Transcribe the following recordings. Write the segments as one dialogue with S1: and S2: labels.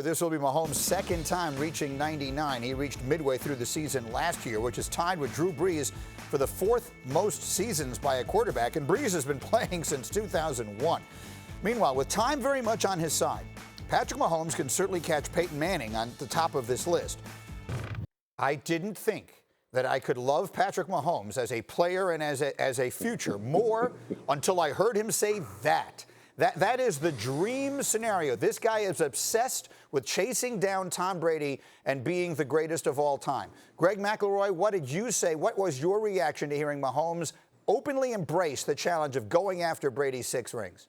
S1: This will be Mahomes' second time reaching 99. He reached midway through the season last year, which is tied with Drew Brees for the fourth most seasons by a quarterback, and Brees has been playing since 2001. Meanwhile, with time very much on his side, Patrick Mahomes can certainly catch Peyton Manning on the top of this list. I didn't think that I could love Patrick Mahomes as a player and as a future more until I heard him say that. That is the dream scenario. This guy is obsessed with chasing down Tom Brady and being the greatest of all time. Greg McElroy, what did you say? What was your reaction to hearing Mahomes openly embrace the challenge of going after Brady's 6 rings?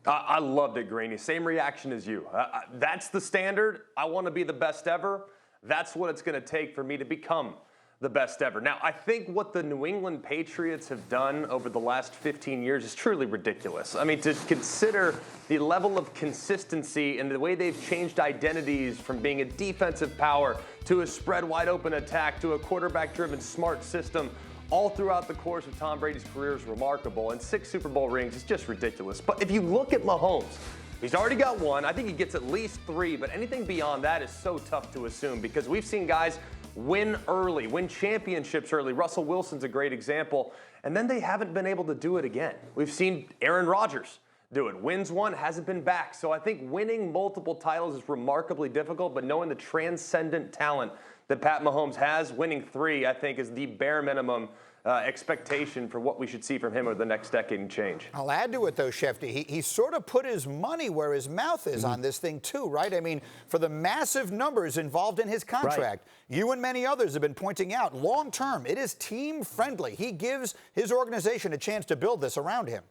S2: I loved it, Greeny. Same reaction as you. That's the standard. I want to be the best ever. That's what it's going to take for me to become the best ever. Now, I think what the New England Patriots have done over the last 15 years is truly ridiculous. I mean, to consider the level of consistency and the way they've changed identities from being a defensive power to a spread wide open attack to a quarterback-driven smart system all throughout the course of Tom Brady's career is remarkable. And 6 Super Bowl rings is just ridiculous. But if you look at Mahomes, he's already got 1. I think he gets at least 3, but anything beyond that is so tough to assume because we've seen guys win early, win championships early. Russell Wilson's a great example. And then they haven't been able to do it again. We've seen Aaron Rodgers do it. Wins 1, hasn't been back. So I think winning multiple titles is remarkably difficult, but knowing the transcendent talent that Pat Mahomes has, winning 3, I think, is the bare minimum expectation for what we should see from him over the next decade and change.
S1: I'll add to it, though, Schefter. He sort of put his money where his mouth is on this thing, too, right? I mean, for the massive numbers involved in his contract, right. You and many others have been pointing out, long-term, it is team-friendly. He gives his organization a chance to build this around him.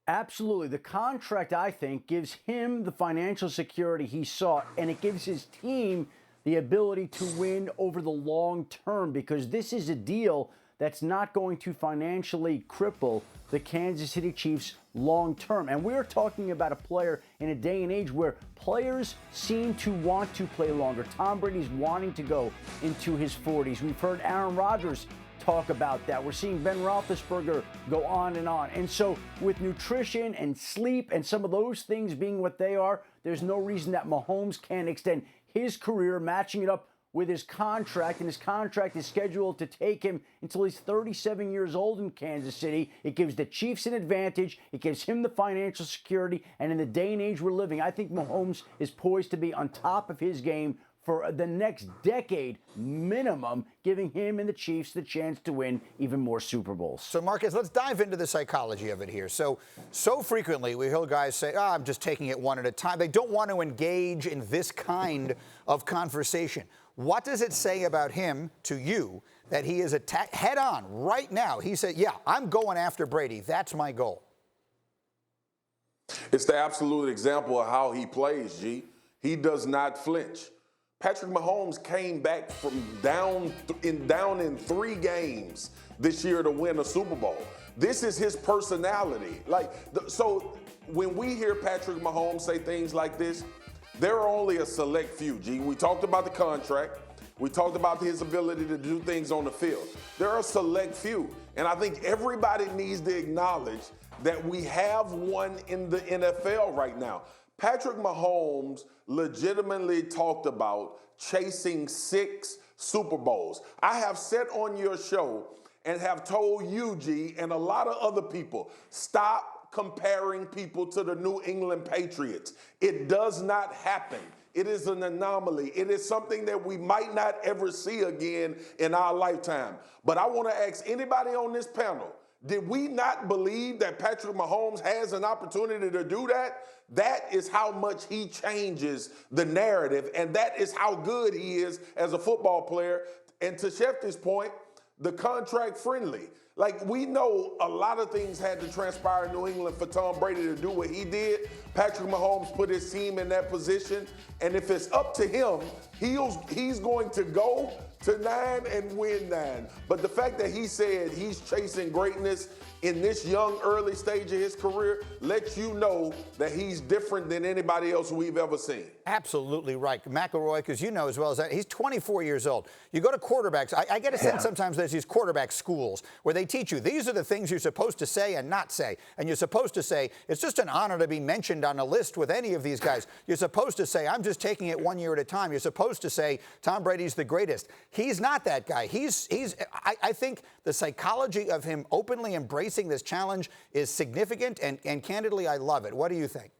S3: Absolutely. The contract, I think, gives him the financial security he sought, and it gives his team the ability to win over the long term because this is a deal that's not going to financially cripple the Kansas City Chiefs long term. And we're talking about a player in a day and age where players seem to want to play longer. Tom Brady's wanting to go into his 40s. We've heard Aaron Rodgers talk about that. We're seeing Ben Roethlisberger go on. And so with nutrition and sleep and some of those things being what they are, there's no reason that Mahomes can't extend his career, matching it up with his contract, and his contract is scheduled to take him until he's 37 years old in Kansas City. It gives the Chiefs an advantage. It gives him the financial security. And in the day and age we're living, I think Mahomes is poised to be on top of his game for the next decade minimum, giving him and the Chiefs the chance to win even more Super Bowls.
S1: So, Marcus, let's dive into the psychology of it here. So frequently we hear guys say, I'm just taking it one at a time. They don't want to engage in this kind of conversation. What does it say about him to you that he is head on right now? He said, yeah, I'm going after Brady. That's my goal.
S4: It's the absolute example of how he plays, G. He does not flinch. Patrick Mahomes came back from down in 3 games this year to win a Super Bowl. This is his personality. So when we hear Patrick Mahomes say things like this, there are only a select few, G. We talked about the contract. We talked about his ability to do things on the field. There are a select few. And I think everybody needs to acknowledge that we have one in the NFL right now. Patrick Mahomes legitimately talked about chasing 6 Super Bowls. I have said on your show and have told you, G, and a lot of other people, stop comparing people to the New England Patriots. It does not happen. It is an anomaly. It is something that we might not ever see again in our lifetime. But I want to ask anybody on this panel, did we not believe that Patrick Mahomes has an opportunity to do that? That is how much he changes the narrative, and that is how good he is as a football player. And to Schefter's point, the contract friendly. Like, we know a lot of things had to transpire in New England for Tom Brady to do what he did. Patrick Mahomes put his team in that position, and if it's up to him, he's going to go to 9 and win 9. But the fact that he said he's chasing greatness in this young, early stage of his career lets you know that he's different than anybody else we've ever seen.
S1: Absolutely right. McElroy, because you know as well as that, he's 24 years old. You go to quarterbacks. I get a sense sometimes there's these quarterback schools where they teach you these are the things you're supposed to say and not say. And you're supposed to say, it's just an honor to be mentioned on a list with any of these guys. You're supposed to say, I'm just taking it 1 year at a time. You're supposed to say, Tom Brady's the greatest. He's not that guy. I think the psychology of him openly embracing this challenge is significant, and candidly, I love it. What do you think?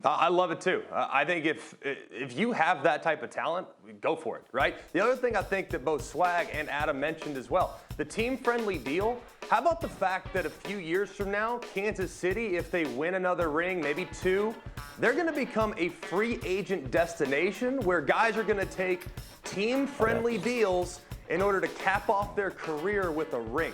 S2: I love it too. I think if you have that type of talent, go for it, right? The other thing I think that both Swag and Adam mentioned as well, the team-friendly deal. How about the fact that a few years from now, Kansas City, if they win another ring, maybe 2, they're going to become a free agent destination where guys are going to take team-friendly deals in order to cap off their career with a ring.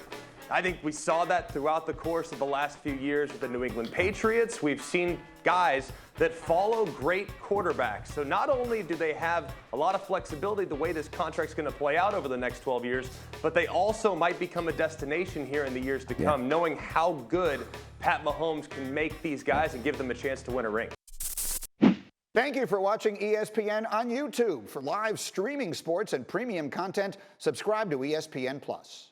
S2: I think we saw that throughout the course of the last few years with the New England Patriots. We've seen guys that follow great quarterbacks. So not only do they have a lot of flexibility the way this contract's going to play out over the next 12 years, but they also might become a destination here in the years to come, knowing how good Pat Mahomes can make these guys and give them a chance to win a ring.
S1: Thank you for watching ESPN on YouTube. For live streaming sports and premium content, subscribe to ESPN+.